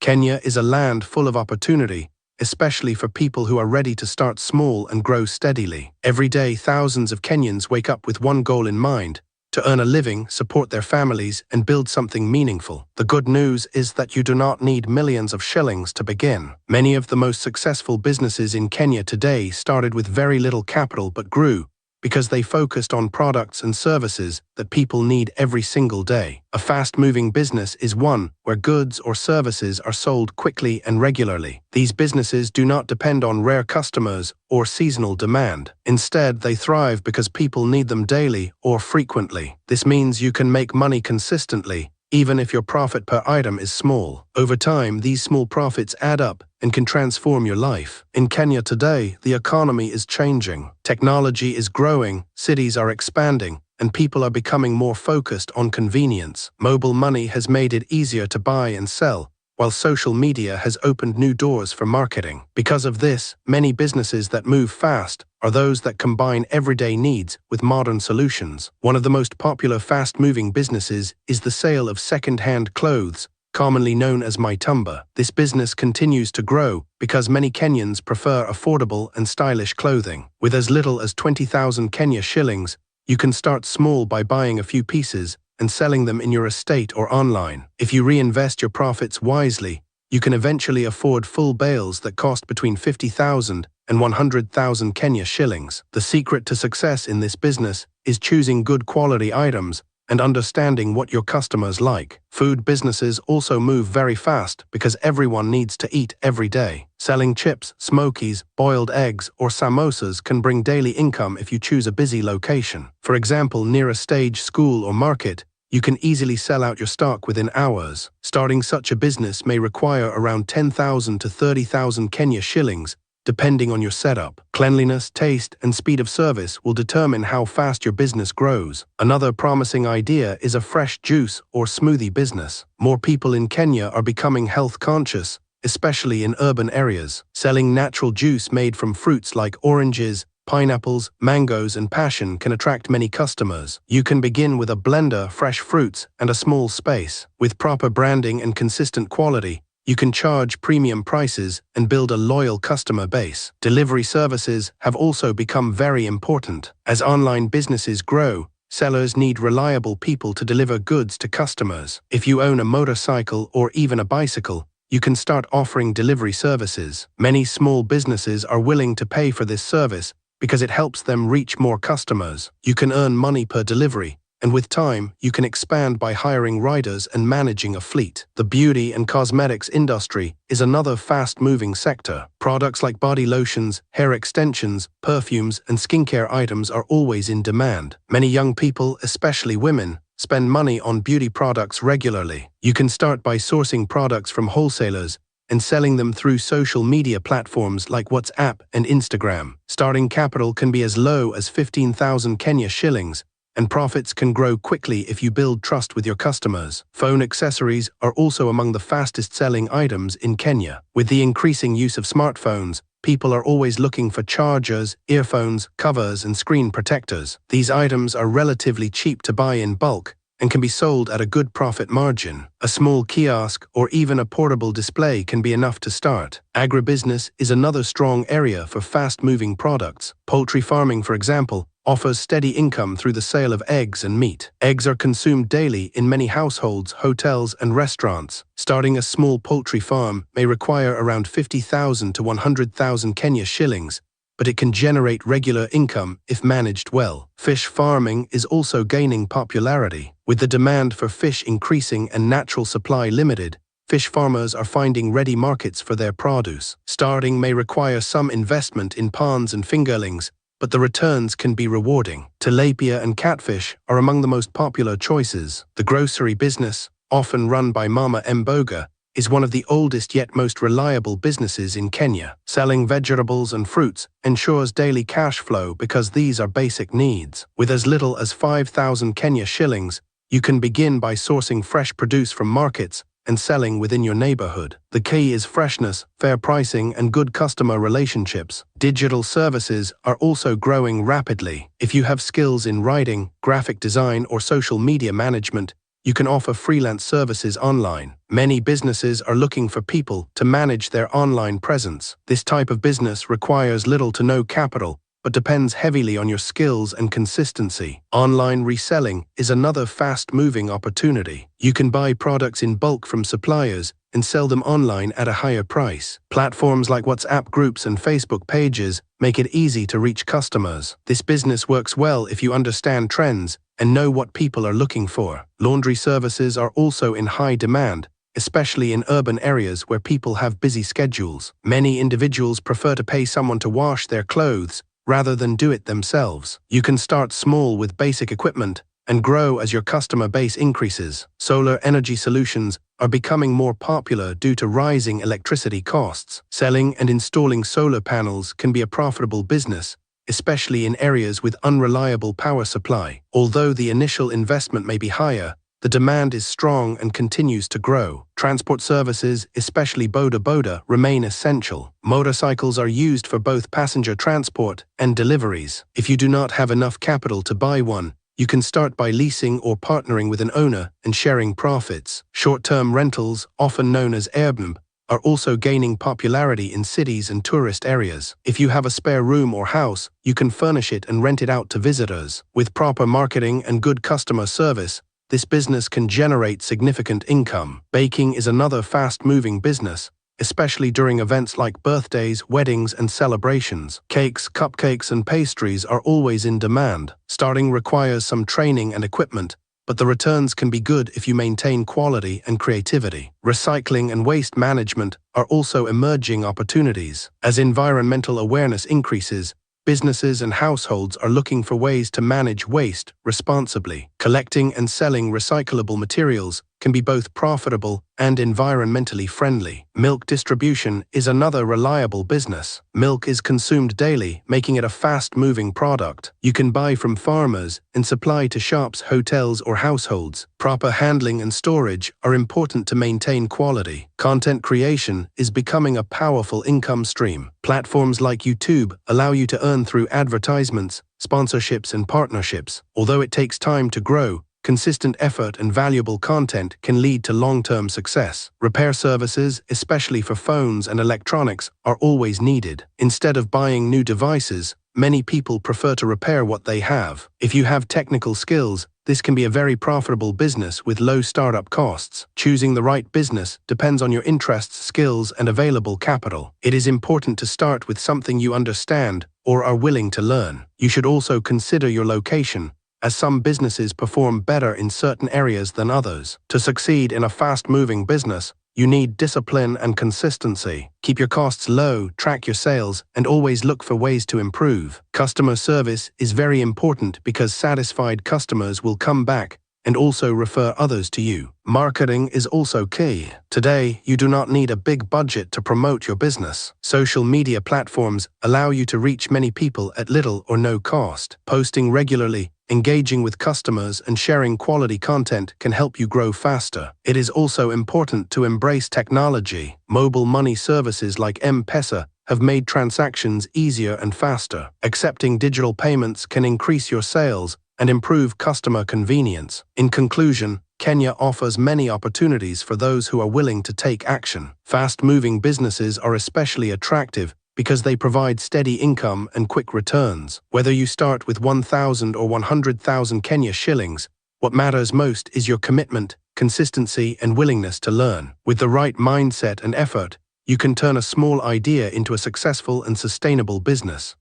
Kenya is a land full of opportunity, especially for people who are ready to start small and grow steadily. Every day, thousands of Kenyans wake up with one goal in mind: to earn a living, support their families, and build something meaningful. The good news is that you do not need millions of shillings to begin. Many of the most successful businesses in Kenya today started with very little capital but grew because they focused on products and services that people need every single day. A fast-moving business is one where goods or services are sold quickly and regularly. These businesses do not depend on rare customers or seasonal demand. Instead, they thrive because people need them daily or frequently. This means you can make money consistently, even if your profit per item is small. Over time, these small profits add up and can transform your life. In Kenya today, the economy is changing. Technology is growing, cities are expanding, and people are becoming more focused on convenience. Mobile money has made it easier to buy and sell, while social media has opened new doors for marketing. Because of this, many businesses that move fast are those that combine everyday needs with modern solutions. One of the most popular fast-moving businesses is the sale of second-hand clothes, commonly known as mitumba. This business continues to grow because many Kenyans prefer affordable and stylish clothing. With as little as 20,000 Kenya shillings, you can start small by buying a few pieces and selling them in your estate or online. If you reinvest your profits wisely, you can eventually afford full bales that cost between 50,000 and 100,000 Kenya shillings. The secret to success in this business is choosing good quality items and understanding what your customers like. Food businesses also move very fast because everyone needs to eat every day. Selling chips, smokies, boiled eggs, or samosas can bring daily income if you choose a busy location. For example, near a stage, school, or market, you can easily sell out your stock within hours. Starting such a business may require around 10,000 to 30,000 Kenya shillings, depending on your setup. Cleanliness, taste, and speed of service will determine how fast your business grows. Another promising idea is a fresh juice or smoothie business. More people in Kenya are becoming health conscious, especially in urban areas. Selling natural juice made from fruits like oranges, pineapples, mangoes, and passion can attract many customers. You can begin with a blender, fresh fruits, and a small space. With proper branding and consistent quality, you can charge premium prices and build a loyal customer base. Delivery services have also become very important. As online businesses grow, sellers need reliable people to deliver goods to customers. If you own a motorcycle or even a bicycle, you can start offering delivery services. Many small businesses are willing to pay for this service because it helps them reach more customers. You can earn money per delivery, and with time, you can expand by hiring riders and managing a fleet. The beauty and cosmetics industry is another fast-moving sector. Products like body lotions, hair extensions, perfumes, and skincare items are always in demand. Many young people, especially women, spend money on beauty products regularly. You can start by sourcing products from wholesalers and selling them through social media platforms like WhatsApp and Instagram. Starting capital can be as low as 15,000 Kenya shillings, and profits can grow quickly if you build trust with your customers. Phone accessories are also among the fastest-selling items in Kenya. With the increasing use of smartphones, people are always looking for chargers, earphones, covers, and screen protectors. These items are relatively cheap to buy in bulk and can be sold at a good profit margin. A small kiosk or even a portable display can be enough to start. Agribusiness is another strong area for fast-moving products. Poultry farming, for example, offers steady income through the sale of eggs and meat. Eggs are consumed daily in many households, hotels, and restaurants. Starting a small poultry farm may require around 50,000 to 100,000 Kenya shillings, but it can generate regular income if managed well. Fish farming is also gaining popularity. With the demand for fish increasing and natural supply limited, fish farmers are finding ready markets for their produce. Starting may require some investment in ponds and fingerlings, but the returns can be rewarding. Tilapia and catfish are among the most popular choices. The grocery business, often run by Mama Mboga, is one of the oldest yet most reliable businesses in Kenya. Selling vegetables and fruits ensures daily cash flow because these are basic needs. With as little as 5,000 Kenya shillings, you can begin by sourcing fresh produce from markets and selling within your neighborhood. The key is freshness, fair pricing, and good customer relationships. Digital services are also growing rapidly. If you have skills in writing, graphic design, or social media management, you can offer freelance services online. Many businesses are looking for people to manage their online presence. This type of business requires little to no capital, but depends heavily on your skills and consistency. Online reselling is another fast-moving opportunity. You can buy products in bulk from suppliers and sell them online at a higher price. Platforms like WhatsApp groups and Facebook pages make it easy to reach customers. This business works well if you understand trends and know what people are looking for. Laundry services are also in high demand, especially in urban areas where people have busy schedules. Many individuals prefer to pay someone to wash their clothes rather than do it themselves. You can start small with basic equipment and grow as your customer base increases. Solar energy solutions are becoming more popular due to rising electricity costs. Selling and installing solar panels can be a profitable business, especially in areas with unreliable power supply. Although the initial investment may be higher, the demand is strong and continues to grow. Transport services, especially boda, remain essential. Motorcycles are used for both passenger transport and deliveries. If you do not have enough capital to buy one, you can start by leasing or partnering with an owner and sharing profits. Short-term rentals, often known as Airbnb, are also gaining popularity in cities and tourist areas. If you have a spare room or house, you can furnish it and rent it out to visitors. With proper marketing and good customer service, this business can generate significant income. Baking is another fast-moving business, especially during events like birthdays, weddings, and celebrations. Cakes, cupcakes, and pastries are always in demand. Starting requires some training and equipment, but the returns can be good if you maintain quality and creativity. Recycling and waste management are also emerging opportunities. As environmental awareness increases, businesses and households are looking for ways to manage waste responsibly. Collecting and selling recyclable materials can be both profitable and environmentally friendly. Milk distribution is another reliable business. Milk is consumed daily, making it a fast-moving product. You can buy from farmers and supply to shops, hotels, or households. Proper handling and storage are important to maintain quality. Content creation is becoming a powerful income stream. Platforms like YouTube allow you to earn through advertisements, sponsorships, and partnerships. Although it takes time to grow, consistent effort and valuable content can lead to long-term success. Repair services, especially for phones and electronics, are always needed. Instead of buying new devices, many people prefer to repair what they have. If you have technical skills, this can be a very profitable business with low startup costs. Choosing the right business depends on your interests, skills, and available capital. It is important to start with something you understand or are willing to learn. You should also consider your location, as some businesses perform better in certain areas than others. To succeed in a fast-moving business, you need discipline and consistency. Keep your costs low, track your sales, and always look for ways to improve. Customer service is very important because satisfied customers will come back and also refer others to you. Marketing is also key. Today, you do not need a big budget to promote your business. Social media platforms allow you to reach many people at little or no cost. Posting regularly, engaging with customers, and sharing quality content can help you grow faster. It is also important to embrace technology. Mobile money services like M-Pesa have made transactions easier and faster. Accepting digital payments can increase your sales and improve customer convenience. In conclusion, Kenya offers many opportunities for those who are willing to take action. Fast-moving businesses are especially attractive because they provide steady income and quick returns. Whether you start with 1,000 or 100,000 Kenya shillings, what matters most is your commitment, consistency, and willingness to learn. With the right mindset and effort, you can turn a small idea into a successful and sustainable business.